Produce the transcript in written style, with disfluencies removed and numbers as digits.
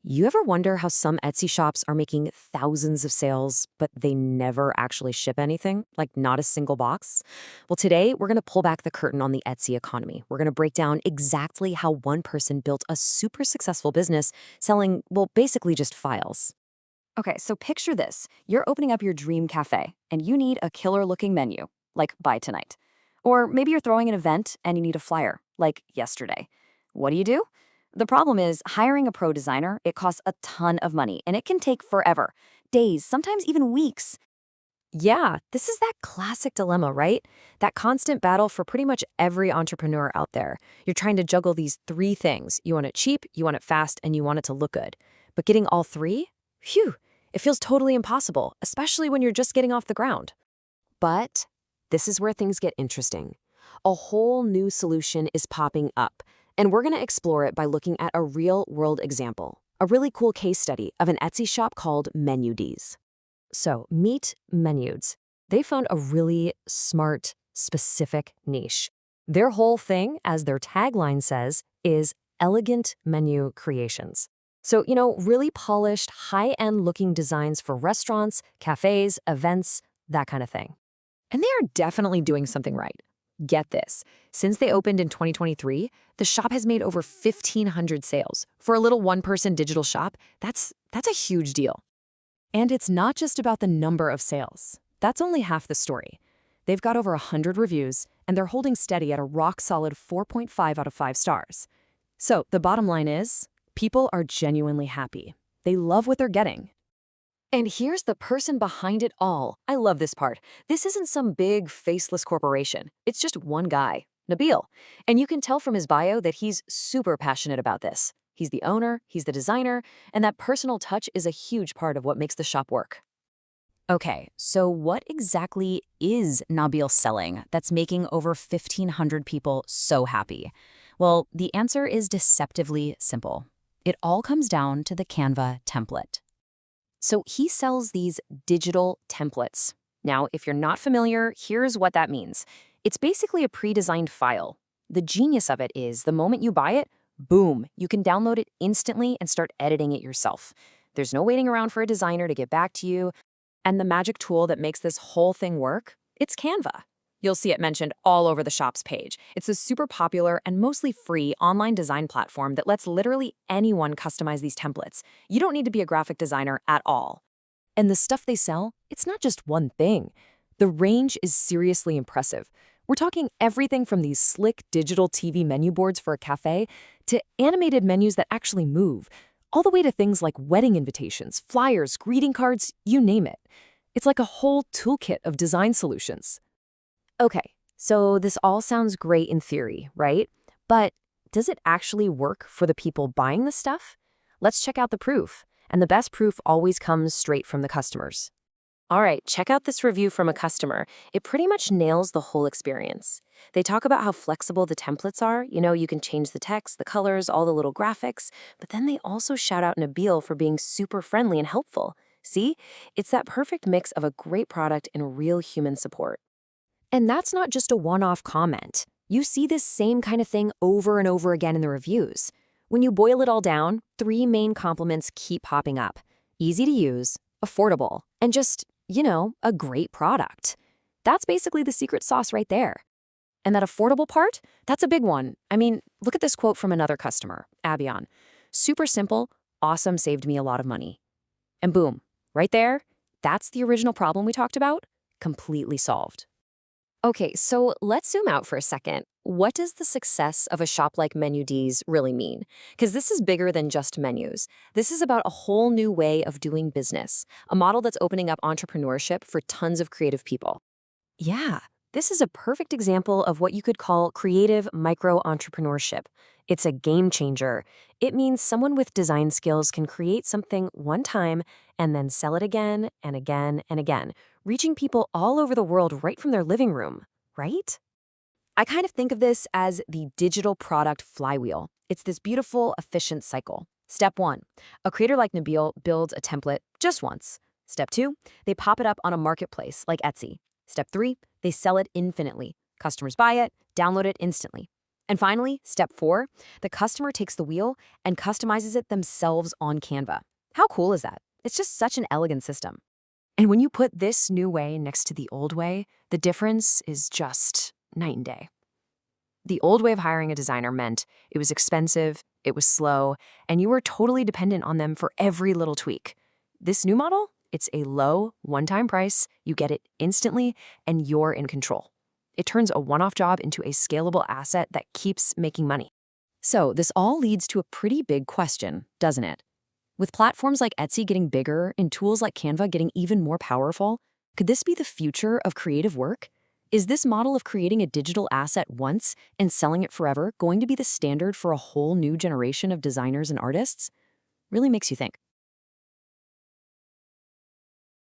You ever wonder how some Etsy shops are making thousands of sales, but they never actually ship anything? Like not a single box? Well, today we're going to pull back the curtain on the Etsy economy. We're going to break down exactly how one person built a super successful business selling, well, basically just files. Okay, so picture this. You're opening up your dream cafe and you need a killer looking menu, like buy tonight. Or maybe you're throwing an event and you need a flyer, like yesterday. What do? The problem is hiring a pro designer, it costs a ton of money and it can take forever. Days, sometimes even weeks. Yeah, this is that classic dilemma, right? That constant battle for pretty much every entrepreneur out there. You're trying to juggle these three things. You want it cheap, you want it fast, and you want it to look good. But getting all three? Phew, it feels totally impossible, especially when you're just getting off the ground. But this is where things get interesting. A whole new solution is popping up, and we're going to explore it by looking at a real-world example, a really cool case study of an Etsy shop called MenuDs. So, meet MenuDs. They found a really smart, specific niche. Their whole thing, as their tagline says, is elegant menu creations. So, really polished, high-end looking designs for restaurants, cafes, events, that kind of thing. And they are definitely doing something right. Get this. Since they opened in 2023, the shop has made over 1,500 sales. For a little one-person digital shop, that's a huge deal. And it's not just about the number of sales. That's only half the story. They've got over 100 reviews, and they're holding steady at a rock-solid 4.5 out of 5 stars. So the bottom line is, people are genuinely happy. They love what they're getting. And here's the person behind it all. I love this part. This isn't some big, faceless corporation. It's just one guy, Nabil. And you can tell from his bio that he's super passionate about this. He's the owner, he's the designer, and that personal touch is a huge part of what makes the shop work. Okay, so what exactly is Nabil selling that's making over 1,500 people so happy? Well, the answer is deceptively simple. It all comes down to the Canva template. So he sells these digital templates. Now, if you're not familiar, here's what that means. It's basically a pre-designed file. The genius of it is the moment you buy it, boom, you can download it instantly and start editing it yourself. There's no waiting around for a designer to get back to you. And the magic tool that makes this whole thing work, it's Canva. You'll see it mentioned all over the shop's page. It's a super popular and mostly free online design platform that lets literally anyone customize these templates. You don't need to be a graphic designer at all. And the stuff they sell, it's not just one thing. The range is seriously impressive. We're talking everything from these slick digital TV menu boards for a cafe to animated menus that actually move, all the way to things like wedding invitations, flyers, greeting cards, you name it. It's like a whole toolkit of design solutions. Okay, so this all sounds great in theory, right? But does it actually work for the people buying the stuff? Let's check out the proof. And the best proof always comes straight from the customers. All right, check out this review from a customer. It pretty much nails the whole experience. They talk about how flexible the templates are. You can change the text, the colors, all the little graphics. But then they also shout out Nabil for being super friendly and helpful. See? It's that perfect mix of a great product and real human support. And that's not just a one-off comment. You see this same kind of thing over and over again in the reviews. When you boil it all down, three main compliments keep popping up. Easy to use, affordable, and just, a great product. That's basically the secret sauce right there. And that affordable part, that's a big one. I mean, look at this quote from another customer, Abion. Super simple, awesome, saved me a lot of money. And boom, right there, that's the original problem we talked about, completely solved. Okay, so let's zoom out for a second. What does the success of a shop like MenuDs really mean? Because this is bigger than just menus. This is about a whole new way of doing business, a model that's opening up entrepreneurship for tons of creative people. Yeah, this is a perfect example of what you could call creative micro-entrepreneurship. It's a game changer. It means someone with design skills can create something one time and then sell it again and again and again, reaching people all over the world right from their living room, right? I kind of think of this as the digital product flywheel. It's this beautiful, efficient cycle. Step 1, a creator like Nabil builds a template just once. Step 2, they pop it up on a marketplace like Etsy. Step 3, they sell it infinitely. Customers buy it, download it instantly. And finally, step 4, the customer takes the wheel and customizes it themselves on Canva. How cool is that? It's just such an elegant system. And when you put this new way next to the old way, the difference is just night and day. The old way of hiring a designer meant it was expensive, it was slow, and you were totally dependent on them for every little tweak. This new model, it's a low, one-time price, you get it instantly, and you're in control. It turns a one-off job into a scalable asset that keeps making money. So this all leads to a pretty big question, doesn't it? With platforms like Etsy getting bigger and tools like Canva getting even more powerful, could this be the future of creative work? Is this model of creating a digital asset once and selling it forever going to be the standard for a whole new generation of designers and artists? Really makes you think.